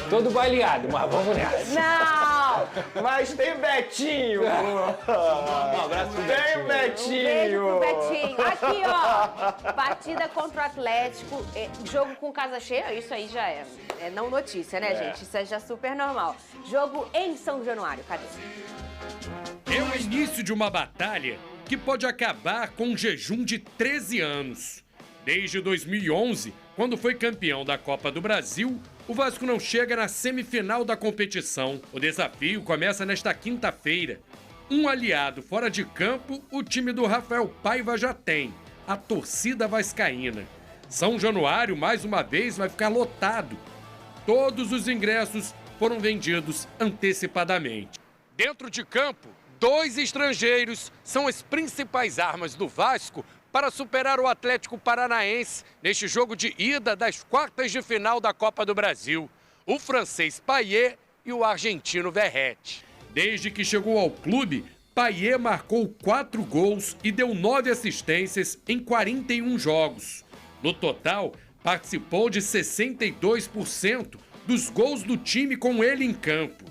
Todo baleado, mas vamos nessa. Não! Mas tem o Betinho. Um abraço pro Tem o Betinho. Betinho. Beijo pro Betinho. Aqui, ó. Partida contra o Atlético. Jogo com casa cheia, isso aí já é não notícia, né, gente? Isso é já super normal. Jogo em São Januário, cadê? É o início de uma batalha que pode acabar com um jejum de 13 anos. Desde 2011, quando foi campeão da Copa do Brasil, o Vasco não chega na semifinal da competição. O desafio começa nesta quinta-feira. Um aliado fora de campo, o time do Rafael Paiva já tem, a torcida vascaína. São Januário, mais uma vez, vai ficar lotado. Todos os ingressos foram vendidos antecipadamente. Dentro de campo, 2 estrangeiros são as principais armas do Vasco para superar o Atlético Paranaense neste jogo de ida das quartas de final da Copa do Brasil. O francês Payet e o argentino Verratti. Desde que chegou ao clube, Payet marcou 4 gols e deu 9 assistências em 41 jogos. No total, participou de 62% dos gols do time com ele em campo.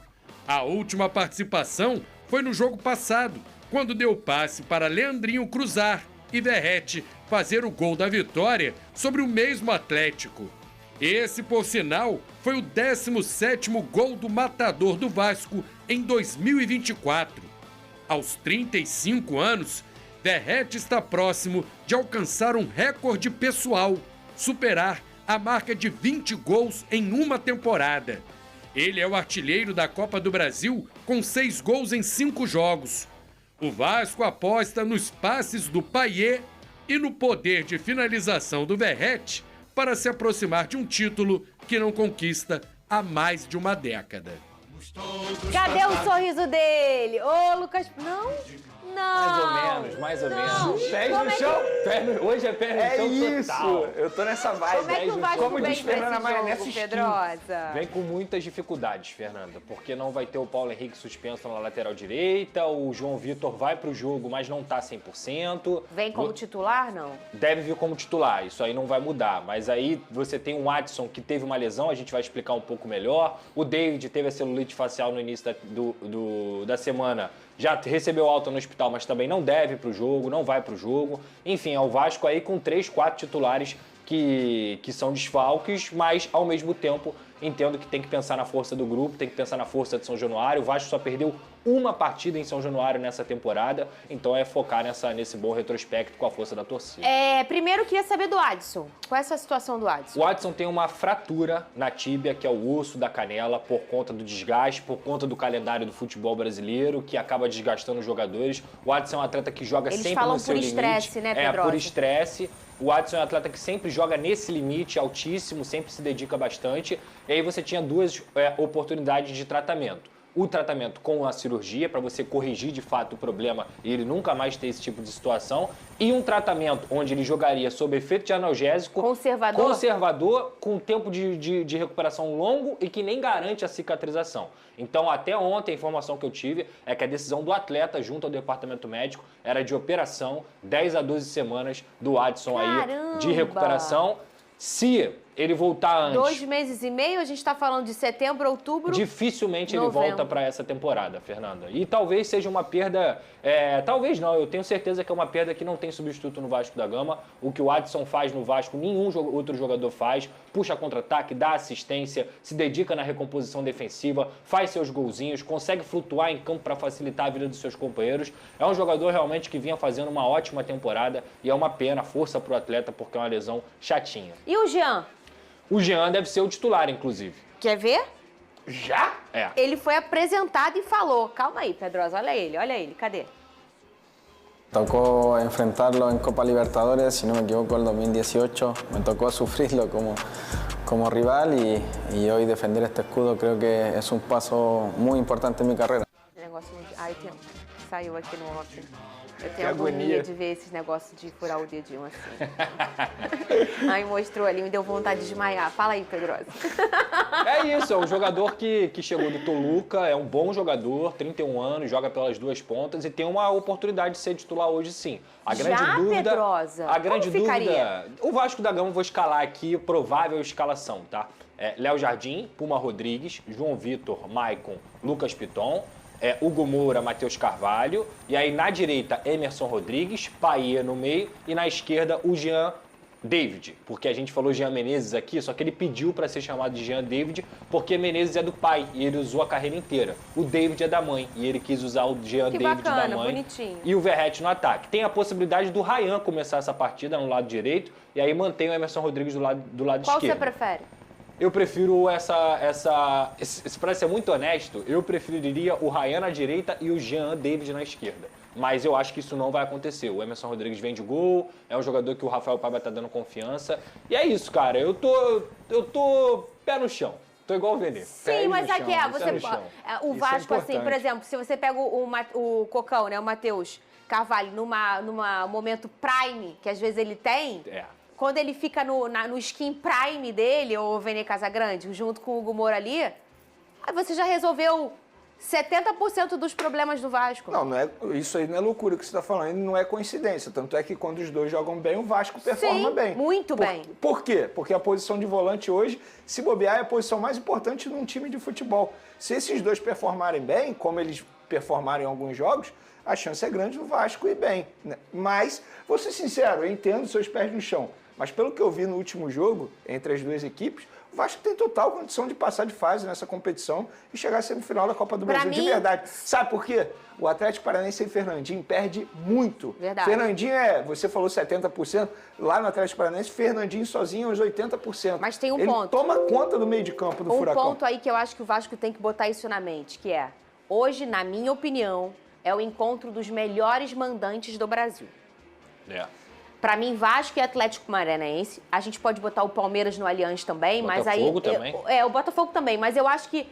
A última participação foi no jogo passado, quando deu passe para Leandrinho cruzar e Verratti fazer o gol da vitória sobre o mesmo Atlético. Esse, por sinal, foi o 17º gol do matador do Vasco em 2024. Aos 35 anos, Verratti está próximo de alcançar um recorde pessoal, superar a marca de 20 gols em uma temporada. Ele é o artilheiro da Copa do Brasil com 6 gols em 5 jogos. O Vasco aposta nos passes do Payet e no poder de finalização do Verratti para se aproximar de um título que não conquista há mais de uma década. Cadê o sorriso dele? Ô, Lucas... Não? Não. Mais ou menos. Pés Como no é que- chão. Hoje é pé no É chão isso. total. Eu tô nessa vibe. Como é que o Vasco Como vem diz pra Fernanda esse Maionese jogo, Skin. Pedrosa? Vem com muitas dificuldades, Fernanda, porque não vai ter o Paulo Henrique suspenso na lateral direita, o João Vitor vai pro jogo, mas não tá 100%. Vem como titular, não? Deve vir como titular, isso aí não vai mudar. Mas aí você tem o Watson que teve uma lesão, a gente vai explicar um pouco melhor. O David teve a celulite facial no início da semana, já recebeu alta no hospital, mas também não deve pro jogo, não vai pro jogo. Enfim, é o Vasco aí com 3, 4 titulares que são desfalques, mas ao mesmo tempo entendo que tem que pensar na força do grupo, tem que pensar na força de São Januário. O Vasco só perdeu uma partida em São Januário nessa temporada, então é focar nesse bom retrospecto com a força da torcida. Primeiro, eu queria saber do Adson. Qual é essa situação do Adson? O Adson tem uma fratura na tíbia, que é o osso da canela, por conta do desgaste, por conta do calendário do futebol brasileiro, que acaba desgastando os jogadores. O Adson é um atleta que joga Eles sempre falam no seu por limite. estresse, né, É, Pedrosa? por estresse. O Adson é um atleta que sempre joga nesse limite altíssimo, sempre se dedica bastante. E aí você tinha 2 oportunidades de tratamento. O tratamento com a cirurgia, para você corrigir de fato o problema e ele nunca mais ter esse tipo de situação. E um tratamento onde ele jogaria sob efeito de analgésico. Conservador, com tempo de recuperação longo e que nem garante a cicatrização. Então, até ontem, a informação que eu tive é que a decisão do atleta junto ao departamento médico era de operação, 10 a 12 semanas do Adson aí de recuperação. Se ele voltar antes... 2 meses e meio, a gente tá falando de setembro, outubro... Dificilmente ele novembro. volta para essa temporada, Fernanda. E talvez seja uma perda... talvez não, eu tenho certeza que é uma perda que não tem substituto no Vasco da Gama. O que o Adson faz no Vasco, nenhum outro jogador faz. Puxa contra-ataque, dá assistência, se dedica na recomposição defensiva, faz seus golzinhos, consegue flutuar em campo para facilitar a vida dos seus companheiros. É um jogador realmente que vinha fazendo uma ótima temporada e é uma pena, força para o atleta, porque é uma lesão chatinha. E o Jean? O Jean deve ser o titular, inclusive. Quer ver? Já? É. Ele foi apresentado e falou. Calma aí, Pedrosa, olha ele, cadê? Tocó enfrentarlo en Copa Libertadores, si no me equivoco, en 2018. Me tocó sufrirlo como rival y hoy defender este escudo creo que es un paso muy importante en mi carrera. Negócio de... Ai, saiu aqui no off. Eu Que tenho agonia agonia. de ver esses negócios de furar o dedinho assim. Ai, mostrou ali, me deu vontade de desmaiar. Fala aí, Pedrosa. É isso, é um jogador que chegou do Toluca, é um bom jogador, 31 anos, joga pelas 2 pontas e tem uma oportunidade de ser titular hoje sim. A grande Já, dúvida, Pedrosa? a grande Como ficaria? dúvida, o Vasco da Gama, vou escalar aqui, provável escalação, tá? Léo Jardim, Puma Rodrigues, João Vitor, Maicon, Lucas Piton, Hugo Moura, Matheus Carvalho, e aí na direita Emerson Rodrigues, Paia no meio e na esquerda o Jean David, porque a gente falou Jean Menezes aqui, só que ele pediu para ser chamado de Jean David porque Menezes é do pai e ele usou a carreira inteira. O David é da mãe e ele quis usar o Jean Que David bacana, da mãe bonitinho. e o Verratti no ataque. Tem a possibilidade do Ryan começar essa partida no lado direito e aí mantém o Emerson Rodrigues do lado Qual esquerdo. você prefere? Eu prefiro para ser muito honesto, eu preferiria o Ryan na direita e o Jean David na esquerda. Mas eu acho que isso não vai acontecer. O Emerson Rodrigues vem de gol, é um jogador que o Rafael Paiva tá dando confiança. E é isso, cara. Eu tô pé no chão. Tô igual o Vene. Sim, mas no aqui chão, você pé no chão. o Isso Vasco é assim, por importante. exemplo, se você pega o Cocão, né, o Matheus Carvalho numa momento prime que às vezes ele tem, quando ele fica no skin prime dele, ou o Vene Casagrande, junto com o Hugo Moura ali, aí você já resolveu 70% dos problemas do Vasco. Não, isso aí não é loucura que você está falando, não é coincidência. Tanto é que quando os dois jogam bem, o Vasco performa Sim, bem. muito bem. Por quê? Porque a posição de volante hoje, se bobear, é a posição mais importante num time de futebol. Se esses dois performarem bem, como eles performaram em alguns jogos, a chance é grande do Vasco ir bem, né? Mas, vou ser sincero, eu entendo seus pés no chão. Mas pelo que eu vi no último jogo, entre as duas equipes, o Vasco tem total condição de passar de fase nessa competição e chegar à semifinal da Copa do Brasil, de verdade. Sabe por quê? O Atlético Paranaense sem Fernandinho perde muito. Verdade. Fernandinho você falou 70%, lá no Atlético Paranaense, Fernandinho sozinho uns 80%. Mas tem um Ele ponto. toma conta do meio de campo do Furacão. Um ponto aí que eu acho que o Vasco tem que botar isso na mente, que é, hoje, na minha opinião, é o encontro dos melhores mandantes do Brasil. Pra mim, Vasco e Atlético Paranaense, a gente pode botar o Palmeiras no Allianz também, mas aí... Botafogo também. O Botafogo também, mas eu acho que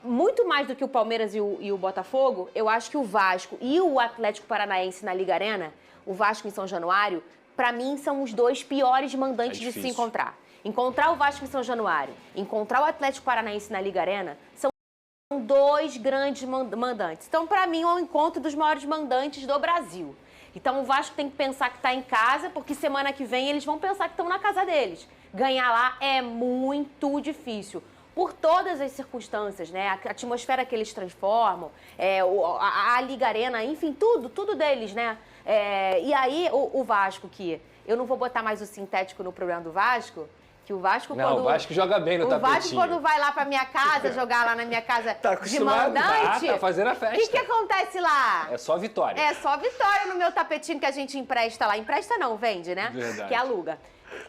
muito mais do que o Palmeiras e o Botafogo, eu acho que o Vasco e o Atlético Paranaense na Liga Arena, o Vasco em São Januário, pra mim são os dois piores mandantes de se encontrar. Encontrar o Vasco em São Januário, encontrar o Atlético Paranaense na Liga Arena, são dois grandes mandantes. Então, pra mim, é o encontro dos maiores mandantes do Brasil. Então, o Vasco tem que pensar que está em casa, porque semana que vem eles vão pensar que estão na casa deles. Ganhar lá é muito difícil. Por todas as circunstâncias, né? A atmosfera que eles transformam, a Liga Arena, enfim, tudo deles, né? E aí, o Vasco, que eu não vou botar mais o sintético no programa do Vasco, que o Vasco Não, o Vasco joga bem no tapetinho. O Vasco, quando vai lá pra minha casa, jogar lá na minha casa de mandante... Tá fazendo a festa. O que acontece lá? É só vitória. É só vitória no meu tapetinho que a gente empresta lá. Empresta não, vende, né? Verdade. Que aluga.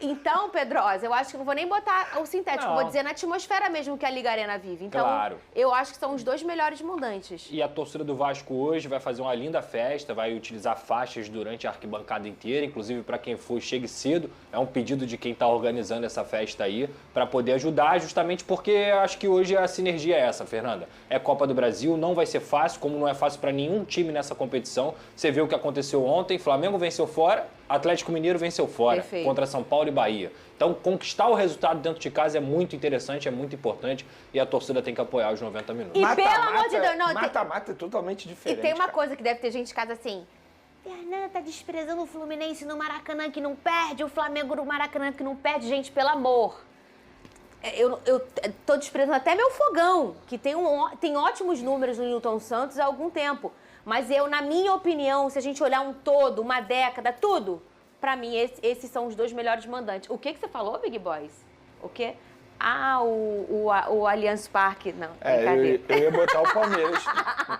Então, Pedrosa, eu acho que não vou nem botar o sintético, Não. vou dizer na atmosfera mesmo que a Liga Arena vive. Então, Claro. eu acho que são os dois melhores mandantes. E a torcida do Vasco hoje vai fazer uma linda festa, vai utilizar faixas durante a arquibancada inteira, inclusive para quem for, chegue cedo. É um pedido de quem está organizando essa festa aí, para poder ajudar, justamente porque acho que hoje a sinergia é essa, Fernanda. É Copa do Brasil, não vai ser fácil, como não é fácil para nenhum time nessa competição. Você viu o que aconteceu ontem, Flamengo venceu fora, Atlético Mineiro venceu fora, Perfeito. Contra São Paulo e Bahia. Então, conquistar o resultado dentro de casa é muito interessante, é muito importante e a torcida tem que apoiar os 90 minutos. E pelo amor de Deus, não, Mata-mata é totalmente E diferente. tem uma cara. coisa que deve ter gente em casa assim... Fernanda tá desprezando o Fluminense no Maracanã que não perde, o Flamengo no Maracanã que não perde. Gente, pelo amor. Eu tô desprezando até meu Fogão, que tem ótimos números no Newton Santos há algum tempo. Mas na minha opinião, se a gente olhar um todo, uma década, tudo, pra mim, esses são os dois melhores mandantes. O que você falou, Big Boys? O quê? Ah, o Allianz Parque. Não, brincadeira. Eu ia botar o Palmeiras.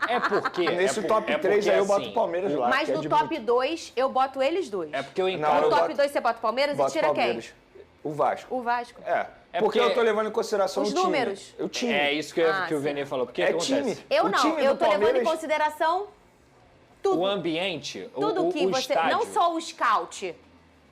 É porque... Nesse top 3 porque, aí eu boto assim, o Palmeiras lá. Mas que é no de top muito. 2, eu boto eles dois. É porque eu Não, encaro... No eu top boto- 2 você bota o Palmeiras e Boto tira Palmeiras. quem? O Vasco. O Vasco. É porque porque- eu tô levando em consideração Os o time. números. O time. É isso que o sim. Vene falou. Porque É o que acontece? time. Eu O não, time eu do tô levando em Palmeiras- consideração tudo. O ambiente, Tudo que o você... estádio... Não só o scout.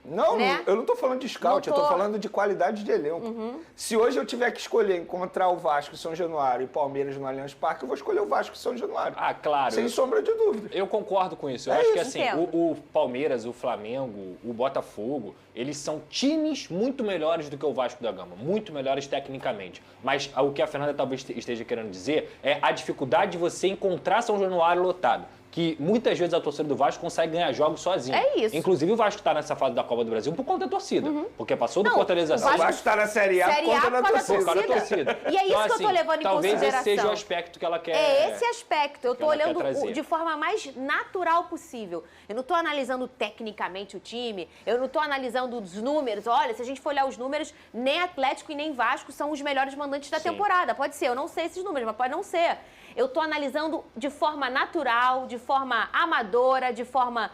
Não, Né? eu não tô falando de scout, Não tô. eu tô falando de qualidade de elenco. Se hoje eu tiver que escolher encontrar o Vasco em São Januário e Palmeiras no Allianz Parque, eu vou escolher o Vasco em São Januário. Ah, claro. Sem sombra de dúvida. Eu concordo com isso. Eu É acho que isso. assim, Entendo. o Palmeiras, o Flamengo, o Botafogo, eles são times muito melhores do que o Vasco da Gama, muito melhores tecnicamente. Mas o que a Fernanda talvez esteja querendo dizer é a dificuldade de você encontrar São Januário lotado. que muitas vezes a torcida do Vasco consegue ganhar jogos sozinho. É isso. Inclusive o Vasco está nessa fase da Copa do Brasil por conta da torcida. Porque passou do Não, Fortaleza o O Vasco está na Série A Série por A conta da por causa da torcida. por causa da torcida. E é isso que eu tô levando em talvez consideração. esse seja o aspecto que ela quer. É esse aspecto. Eu tô ela quer olhando trazer. de forma mais natural possível. Eu não tô analisando tecnicamente o time, eu não tô analisando os números. Olha, se a gente for olhar os números, nem Atlético e nem Vasco são os melhores mandantes da Sim. temporada. Pode ser, eu não sei esses números, mas pode não ser. Eu tô analisando de forma natural, de forma amadora, de forma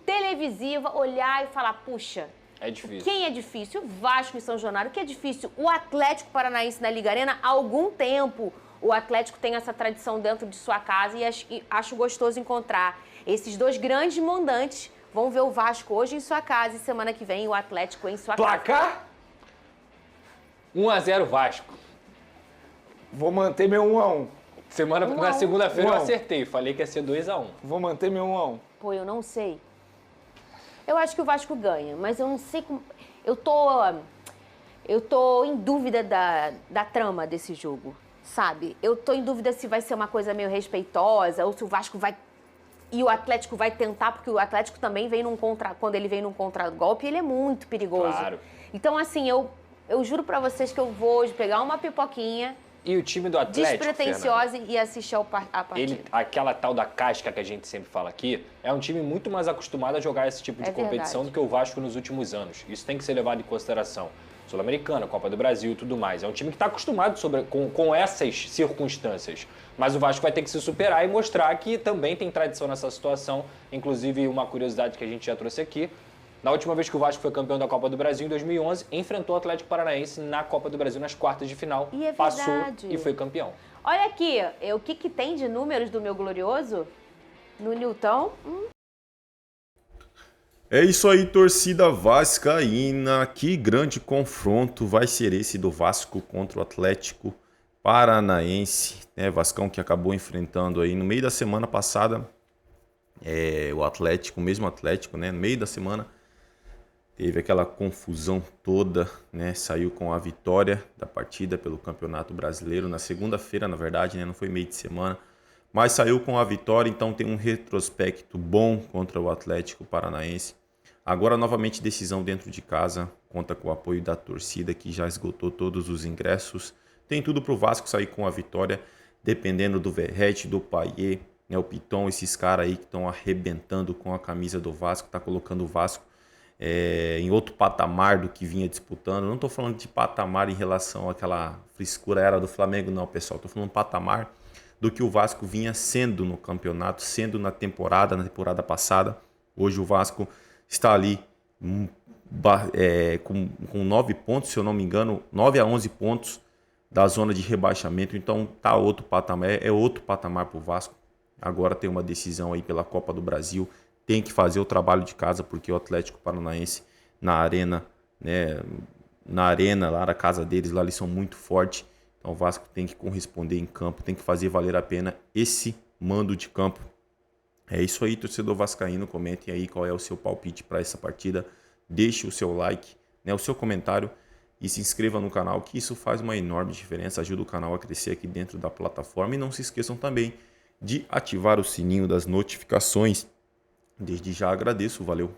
televisiva, olhar e falar, puxa, É difícil. quem é difícil? O Vasco e São Januário. O que é difícil? O Atlético Paranaense na Liga Arena, há algum tempo. O Atlético tem essa tradição dentro de sua casa e acho gostoso encontrar esses dois grandes mandantes. Vão ver o Vasco hoje em sua casa e semana que vem o Atlético em sua casa. Placar? 1-0 Vasco. Vou manter meu 1-1. Na segunda-feira eu 1-1. acertei. Falei que ia ser 2-1. Vou manter meu 1-1. Pô, eu não sei. Eu acho que o Vasco ganha, mas eu não sei como... Eu tô em dúvida da trama desse jogo, sabe? Eu tô em dúvida se vai ser uma coisa meio respeitosa ou se o Vasco vai... E o Atlético vai tentar, porque o Atlético também vem quando ele vem num contragolpe, ele é muito perigoso. Claro. Então, assim, eu juro pra vocês que eu vou hoje pegar uma pipoquinha E o time do Atlético, despretensiosa e assistir a partida. aquela tal da casca que a gente sempre fala aqui, é um time muito mais acostumado a jogar esse tipo de É competição verdade. do que o Vasco nos últimos anos. Isso tem que ser levado em consideração. Sul-Americana, Copa do Brasil e tudo mais. É um time que está acostumado com essas circunstâncias. Mas o Vasco vai ter que se superar e mostrar que também tem tradição nessa situação. Inclusive, uma curiosidade que a gente já trouxe aqui. Na última vez que o Vasco foi campeão da Copa do Brasil, em 2011, enfrentou o Atlético Paranaense na Copa do Brasil nas quartas de final. E é passou verdade. e foi campeão. Olha aqui, o que tem de números do meu glorioso? No Newton, É isso aí, torcida vascaína. Que grande confronto vai ser esse do Vasco contra o Atlético Paranaense, né? Vascão que acabou enfrentando aí no meio da semana passada o Atlético, o mesmo Atlético, né? No meio da semana teve aquela confusão toda, né? Saiu com a vitória da partida pelo Campeonato Brasileiro na segunda-feira, na verdade, né? Não foi meio de semana, mas saiu com a vitória, então tem um retrospecto bom contra o Atlético Paranaense. Agora, novamente, decisão dentro de casa, conta com o apoio da torcida, que já esgotou todos os ingressos. Tem tudo para o Vasco sair com a vitória, dependendo do Verratti, do Payet, né, o Piton, esses caras aí que estão arrebentando com a camisa do Vasco, tá colocando o Vasco em outro patamar do que vinha disputando. Não estou falando de patamar em relação àquela frescura era do Flamengo, não, pessoal. Estou falando patamar do que o Vasco vinha sendo no campeonato, sendo na temporada passada. Hoje o Vasco está ali com 9 pontos, se eu não me engano, 9 a 11 pontos da zona de rebaixamento. Então tá outro patamar, é outro patamar para o Vasco. Agora tem uma decisão aí pela Copa do Brasil, tem que fazer o trabalho de casa, porque o Atlético Paranaense na arena, né, lá na casa deles, lá eles são muito fortes. Então o Vasco tem que corresponder em campo, tem que fazer valer a pena esse mando de campo. É isso aí, torcedor vascaíno, comentem aí qual é o seu palpite para essa partida, deixe o seu like, né, o seu comentário e se inscreva no canal, que isso faz uma enorme diferença, ajuda o canal a crescer aqui dentro da plataforma. E não se esqueçam também de ativar o sininho das notificações. Desde já agradeço, valeu!